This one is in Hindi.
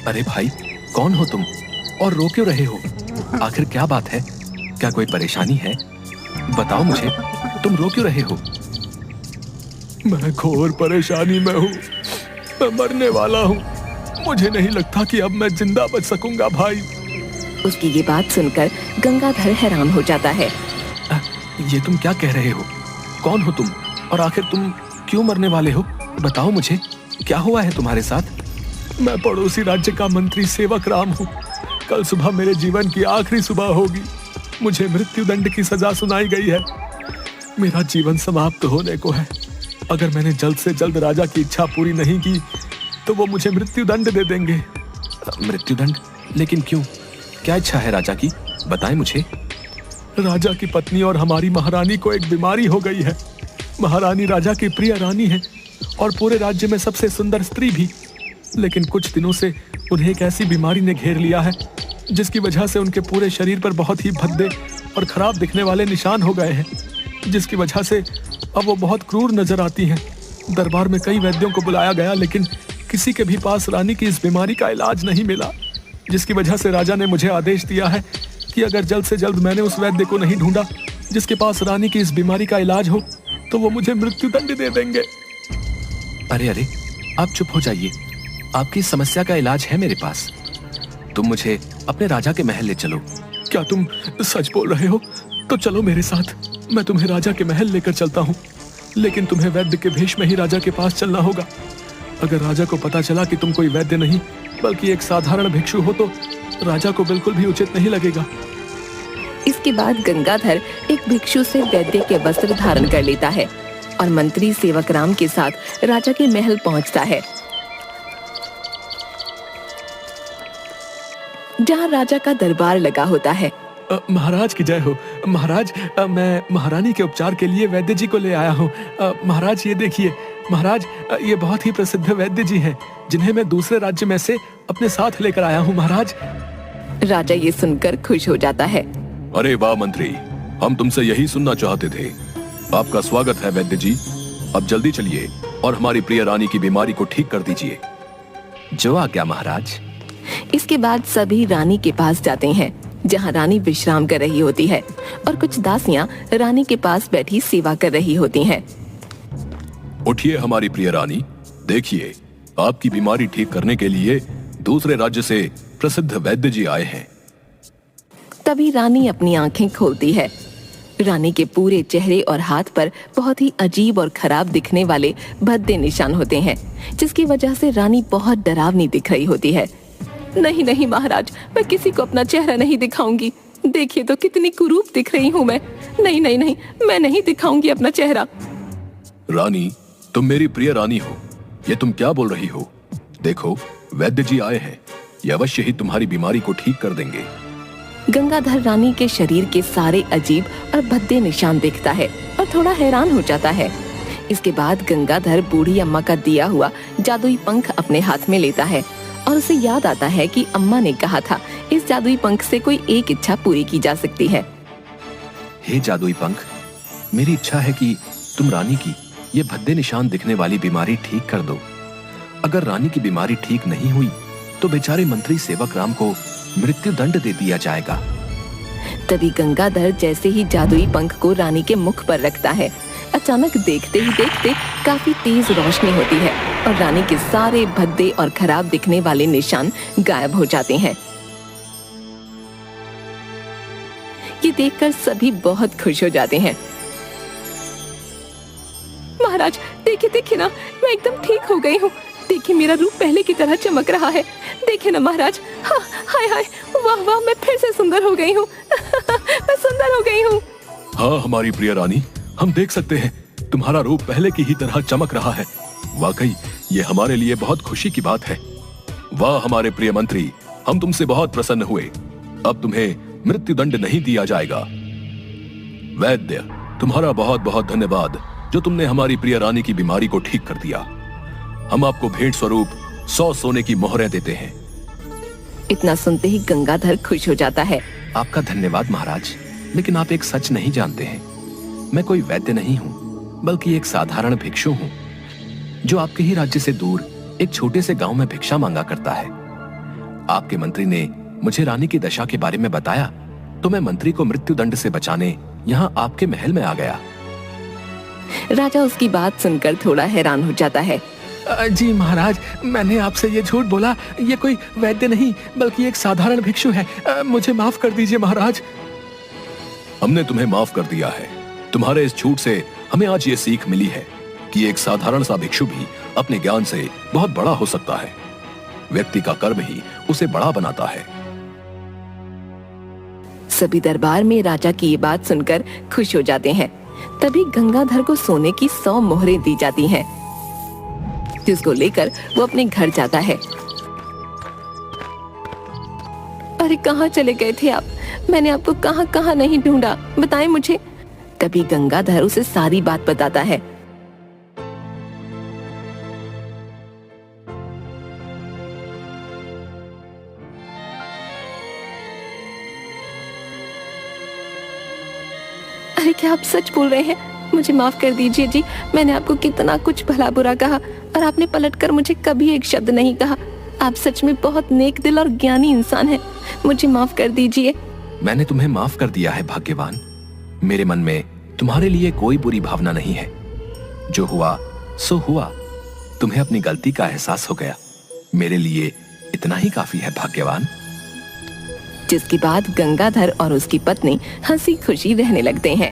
अरे भाई, कौन हो तुम और रो क्यों रहे हो? आखिर क्या बात है? क्या कोई परेशानी है? बताओ मुझे, तुम रो क्यों रहे हो? मैं घोर परेशानी में हूँ। मैं मरने वाला हूँ। मुझे नहीं लगता कि अब मैं जिंदा बच सकूंगा भाई। उसकी ये बात सुनकर गंगाधर हैरान हो जाता है। ये तुम क्या कह रहे हो? कौन हो तुम और आखिर तुम क्यों मरने वाले हो? बताओ मुझे, क्या हुआ है तुम्हारे साथ? मैं पड़ोसी राज्य का मंत्री सेवक राम हूँ। कल सुबह मेरे जीवन की आखिरी सुबह होगी। मुझे मृत्युदंड की सजा सुनाई गई है। मेरा जीवन समाप्त होने को है। अगर मैंने जल्द से जल्द राजा की इच्छा पूरी नहीं की तो वो मुझे मृत्युदंड दे देंगे। मृत्युदंड? लेकिन क्यों? क्या इच्छा है राजा की? बताएं मुझे। राजा की पत्नी और हमारी महारानी को एक बीमारी हो गई है। महारानी राजा की प्रिय रानी है और पूरे राज्य में सबसे सुंदर स्त्री भी। लेकिन कुछ दिनों से उन्हें एक ऐसी बीमारी ने घेर लिया है जिसकी वजह से उनके पूरे शरीर पर बहुत ही भद्दे और खराब दिखने वाले निशान हो गए हैं, जिसकी वजह से अब वो बहुत क्रूर नजर आती हैं। दरबार में कई वैद्यों को बुलाया गया, लेकिन किसी के भी पास रानी की इस बीमारी का इलाज नहीं मिला, जिसकी वजह से राजा ने मुझे आदेश दिया है कि अगर जल्द से जल्द मैंने उस वैद्य को नहीं ढूंढा जिसके पास रानी की इस बीमारी का इलाज हो तो वो मुझे मृत्युदंड दे देंगे। अरे अरे, आप चुप हो जाइए। आपकी समस्या का इलाज है मेरे पास। तुम मुझे अपने राजा के महल ले चलो। क्या तुम सच बोल रहे हो? तो चलो मेरे साथ, मैं तुम्हें राजा के महल लेकर चलता हूँ। लेकिन तुम्हें वैद्य के भेष में ही राजा के पास चलना होगा। अगर राजा को पता चला कि तुम कोई वैद्य नहीं बल्कि एक साधारण भिक्षु हो तो राजा को बिल्कुल भी उचित नहीं लगेगा। इसके बाद गंगाधर एक भिक्षु से वैद्य के वस्त्र धारण कर लेता है और मंत्री सेवक राम के साथ राजा के महल पहुंचता है, जहां राजा का दरबार लगा होता है। महाराज की जय हो। महाराज, मैं महारानी के उपचार के लिए वैद्य जी को ले आया हूँ। महाराज ये देखिए। महाराज, ये बहुत ही प्रसिद्ध वैद्य जी हैं, जिन्हें मैं दूसरे राज्य में से अपने साथ लेकर आया हूँ महाराज। राजा ये सुनकर खुश हो जाता है। अरे वाह मंत्री, हम तुमसे यही सुनना चाहते थे। आपका स्वागत है वैद्य जी। अब जल्दी चलिए और हमारी प्रिय रानी की बीमारी को ठीक कर दीजिए। जो आज्ञा महाराज। इसके बाद सभी रानी के पास जाते हैं, जहां रानी विश्राम कर रही होती है और कुछ दासियां रानी के पास बैठी सेवा कर रही होती हैं। उठिए हमारी प्रिय रानी, देखिए आपकी बीमारी ठीक करने के लिए दूसरे राज्य से प्रसिद्ध वैद्य जी आए हैं। तभी रानी अपनी आंखें खोलती है। रानी के पूरे चेहरे और हाथ पर बहुत ही अजीब और खराब दिखने वाले भद्दे निशान होते हैं, जिसकी वजह से रानी बहुत डरावनी दिख रही होती है। नहीं नहीं महाराज, मैं किसी को अपना चेहरा नहीं दिखाऊंगी। देखिए तो कितनी कुरूप दिख रही हूँ मैं। नहीं नहीं नहीं, मैं नहीं दिखाऊंगी अपना चेहरा। रानी, तुम मेरी प्रिय रानी हो, ये तुम क्या बोल रही हो? देखो वैद्य जी आए हैं, ये अवश्य ही तुम्हारी बीमारी को ठीक कर देंगे। गंगाधर रानी के शरीर के सारे अजीब और भद्दे निशान देखता है और थोड़ा हैरान हो जाता है। इसके बाद गंगाधर बूढ़ी अम्मा का दिया हुआ जादुई पंख अपने हाथ में लेता है और उसे याद आता है कि अम्मा ने कहा था इस जादुई पंख से कोई एक इच्छा पूरी की जा सकती है। हे जादुई पंख, मेरी इच्छा है कि तुम रानी की ये भद्दे निशान दिखने वाली बीमारी ठीक कर दो। अगर रानी की बीमारी ठीक नहीं हुई तो बेचारे मंत्री सेवक राम को मृत्यु दंड दे दिया जाएगा। तभी गंगाधर जैसे ही जादुई पंख को रानी के मुख पर रखता है, अचानक देखते ही देखते काफी तेज रोशनी होती है और रानी के सारे भद्दे और खराब दिखने वाले निशान गायब हो जाते हैं। ये देखकर सभी बहुत खुश हो जाते हैं। महाराज देखिए देखिए ना, मैं एकदम ठीक हो गई हूँ। देखिए मेरा रूप पहले की तरह चमक रहा है। देखिए ना महाराज, हाँ, हाय हाय, वाह वाह, मैं फिर से सुंदर हो गई हूँ। मैं सुंदर हो गई हूँ। हाँ हमारी प्रिय रानी, हम देख सकते हैं तुम्हारा रूप पहले की ही तरह चमक रहा है। वाकई ये हमारे लिए बहुत खुशी की बात है। वाह हमारे प्रिय मंत्री, हम तुमसे बहुत प्रसन्न हुए। अब तुम्हें मृत्युदंड नहीं दिया जाएगा। वैद्य, तुम्हारा बहुत बहुत धन्यवाद जो तुमने हमारी प्रिय रानी की बीमारी को ठीक कर दिया। हम आपको भेंट स्वरूप 100 सोने की मोहरें देते हैं। इतना सुनते ही गंगाधर खुश हो जाता है। आपका धन्यवाद महाराज, लेकिन आप एक सच नहीं जानते हैं। मैं कोई वैद्य नहीं हूँ, बल्कि एक साधारण भिक्षु हूँ जो आपके ही राज्य से दूर एक छोटे से गांव में भिक्षा मांगा करता है। आपके मंत्री ने मुझे रानी की दशा के बारे में बताया तो मैं मंत्री को मृत्युदंड से बचाने यहाँ आपके महल में आ गया। राजा उसकी बात सुनकर थोड़ा हैरान हो जाता है। जी महाराज, मैंने आपसे ये झूठ बोला। ये कोई वैद्य नहीं बल्कि एक साधारण भिक्षु है। मुझे माफ कर दीजिए महाराज। हमने तुम्हें माफ कर दिया है। तुम्हारे इस झूठ से हमें आज ये सीख मिली है कि एक साधारण सा भिक्षु भी अपने ज्ञान से बहुत बड़ा हो सकता है। व्यक्ति का कर्म ही उसे बड़ा बनाता है। सभी दरबार में राजा की ये बात सुनकर खुश हो जाते हैं। तभी गंगाधर को सोने की 100 मोहरें दी जाती हैं, जिसको लेकर वो अपने घर जाता है। अरे कहाँ चले गए थे आप? मैंने आपको कहाँ कहाँ नहीं ढूंढा, बताएं मुझे। तभी गंगाधर उसे सारी बात बताता है। अरे क्या आप सच बोल रहे हैं? मुझे माफ कर दीजिए जी। मैंने आपको कितना कुछ भला बुरा कहा और आपने पलटकर मुझे कभी एक शब्द नहीं कहा। आप सच में बहुत नेक दिल और ज्ञानी इंसान हैं। मुझे माफ कर दीजिए। मैंने तुम्हें माफ कर दिया है भाग्यवान। मेरे मन में तुम्हारे लिए कोई बुरी भावना नहीं है। जो हुआ सो हुआ। तुम्हें अपनी गलती का एहसास हो गया। मेरे लिए इतना ही काफी है भाग्यवान। जिसके बाद गंगाधर और उसकी पत्नी हंसी खुशी रहने लगते हैं।